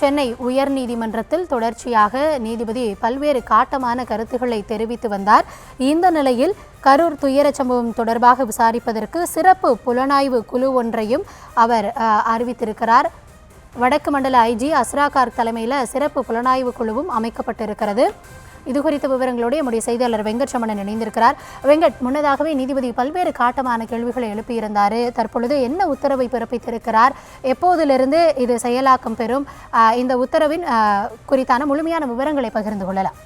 சென்னை உயர்நீதிமன்றத்தில் தொடர்ச்சியாக நீதிபதி பல்வேறு காட்டமான கருத்துக்களை தெரிவித்து வந்தார். இந்த நிலையில் கரூர் துயரச் சம்பவம் தொடர்பாக விசாரிப்பதற்கு சிறப்பு புலனாய்வு குழு ஒன்றையும் அவர் அறிவித்திருக்கிறார். வடக்கு மண்டல ஐஜி அஸ்ரா கார்க் தலைமையில் சிறப்பு புலனாய்வு குழுவும் அமைக்கப்பட்டிருக்கிறது. இது குறித்த விவரங்களோடு நம்முடைய செய்தியாளர் வெங்கட்ரமணன் இணைந்திருக்கிறார். வெங்கட், முன்னதாகவே நீதிபதி பல்வேறு காட்டமான கேள்விகளை எழுப்பியிருந்தார். தற்பொழுது என்ன உத்தரவை பிறப்பித்திருக்கிறார்? எப்போதிலிருந்து இது செயலாக்கம் பெறும்? இந்த உத்தரவின் குறித்தான முழுமையான விவரங்களை பகிர்ந்து கொள்ளலாம்.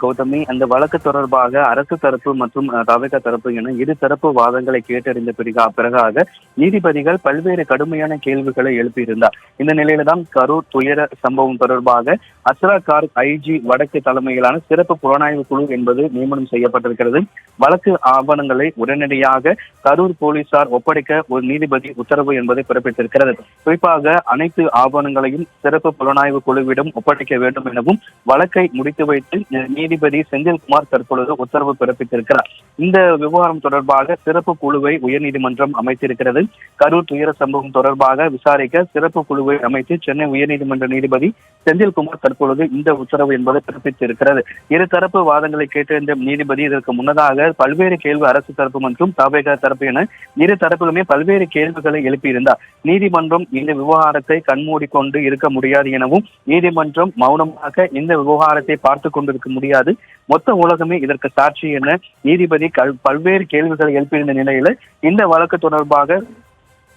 கௌதமி, அந்த வழக்கு தொடர்பாக அரசு தரப்பு மற்றும் தவிக தரப்பு என இரு தரப்பு வாதங்களை கேட்டறிந்த பிறகாக நீதிபதிகள் பல்வேறு கடுமையான கேள்விகளை எழுப்பியிருந்தார். இந்த நிலையில்தான் கரூர் துயர சம்பவம் தொடர்பாக அஸ்ரா கார்க் ஐஜி வடக்கு தலைமையிலான சிறப்பு புலனாய்வு குழு என்பது நியமனம் செய்யப்பட்டிருக்கிறது. வழக்கு ஆவணங்களை உடனடியாக கரூர் போலீசார் ஒப்படைக்க ஒரு நீதிபதி உத்தரவு என்பதை பிறப்பித்திருக்கிறது. குறிப்பாக அனைத்து ஆவணங்களையும் சிறப்பு புலனாய்வு குழுவிடம் ஒப்படைக்க வேண்டும் எனவும் வழக்கை முடித்து வைத்து நீதிபதி செந்தில்குமார் தற்பொழுது உத்தரவு பிறப்பித்திருக்கிறார். இந்த விவகாரம் தொடர்பாக சிறப்பு குழுவை உயர்நீதிமன்றம் அமைத்திருக்கிறது. கரூர் துயர சம்பவம் தொடர்பாக விசாரிக்க சிறப்பு குழுவை அமைத்து சென்னை உயர்நீதிமன்ற நீதிபதி செந்தில்குமார் தற்பொழுது இந்த உத்தரவு என்பதை பிறப்பித்திருக்கிறது. இருதரப்பு வாதங்களை கேட்டறிந்த நீதிபதி இதற்கு முன்னதாக பல்வேறு கேள்வி அரசு தரப்பு மற்றும் தவிக தரப்பு என இரு தரப்பிலுமே பல்வேறு கேள்விகளை எழுப்பியிருந்தார். நீதிமன்றம் இந்த விவகாரத்தை கண்மூடிக்கொண்டு இருக்க முடியாது எனவும் நீதிமன்றம் மௌனமாக இந்த விவகாரத்தை பார்த்து கொண்டிருக்க முடியாது, மொத்த உலகமே இதற்கு சாட்சி என நீதிபதி பல்வேறு கேள்விகளை எழுப்பியிருந்த நிலையில இந்த வழக்கு தொடர்பாக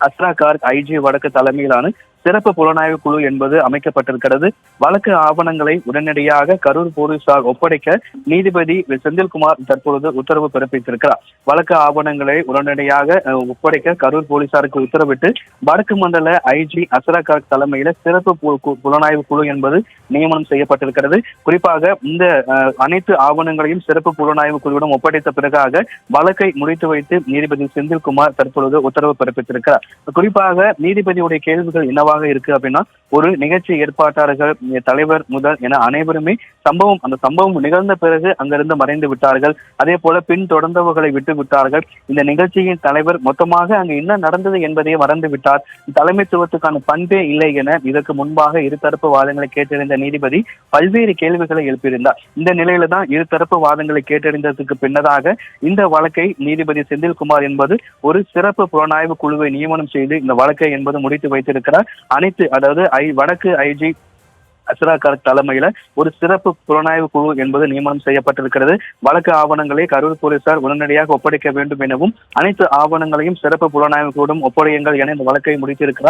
அஸ்ரா கார்க் ஐஜி வடக்கு தலைமையிலான சிறப்பு புலனாய்வு குழு என்பது அமைக்கப்பட்டிருக்கிறது. வழக்கு ஆவணங்களை உடனடியாக கரூர் போலீசார் ஒப்படைக்க நீதிபதி செந்தில்குமார் தற்பொழுது உத்தரவு பிறப்பித்திருக்கிறார். வழக்கு ஆவணங்களை உடனடியாக ஒப்படைக்க கரூர் போலீசாருக்கு உத்தரவிட்டு வடக்கு மண்டல ஐஜி அஸ்ரா கார்க் தலைமையில சிறப்பு புலனாய்வு குழு என்பது நியமனம் செய்யப்பட்டிருக்கிறது. குறிப்பாக இந்த அனைத்து ஆவணங்களையும் சிறப்பு புலனாய்வு குழுவிடம் ஒப்படைத்த பிறகாக வழக்கை முடித்து வைத்து நீதிபதி செந்தில்குமார் தற்பொழுது உத்தரவு பிறப்பித்திருக்கிறார். குறிப்பாக நீதிபதியுடைய கேள்விகள் என்னவாக இருக்கு அப்படின்னா, ஒரு நிகழ்ச்சி ஏற்பாட்டாளர்கள் தலைவர் முதல் என அனைவருமே அந்த சம்பவம் நிகழ்ந்த பிறகு அங்கிருந்து மறைந்து விட்டார்கள். அதே போல பின் தொடர்ந்தவர்களை விட்டு விட்டார்கள். இந்த நிகழ்ச்சியின் தலைவர் மொத்தமாக அங்கு என்ன நடந்தது என்பதையே மறந்து விட்டார். தலைமைத்துவத்துக்கான பண்பே இல்லை என இதற்கு முன்பாக இருதரப்பு வாதங்களை கேட்டறிந்த நீதிபதி பல்வேறு கேள்விகளை எழுப்பியிருந்தார். இந்த நிலையில தான் இருதரப்பு வாதங்களை கேட்டறிந்ததுக்கு பின்னதாக இந்த வழக்கை நீதிபதி செந்தில்குமார் என்பது ஒரு சிறப்பு புலனாய்வு குழுவை நியமனம் செய்து இந்த வழக்கை என்பது முடித்து வைத்திருக்கிறார். அதாவது வடக்கு ஐஜி அஸ்ரா கார்க் தலைமையில ஒரு சிறப்பு புலனாய்வு குழு என்பது நியமனம் செய்யப்பட்டிருக்கிறது. வழக்கு ஆவணங்களை கரூர் போலீசார் உடனடியாக ஒப்படைக்க வேண்டும் எனவும் அனைத்து ஆவணங்களையும் சிறப்பு புலனாய்வு குழுவும் ஒப்படையுங்கள் என இந்த வழக்கை முடித்திருக்கிறார்.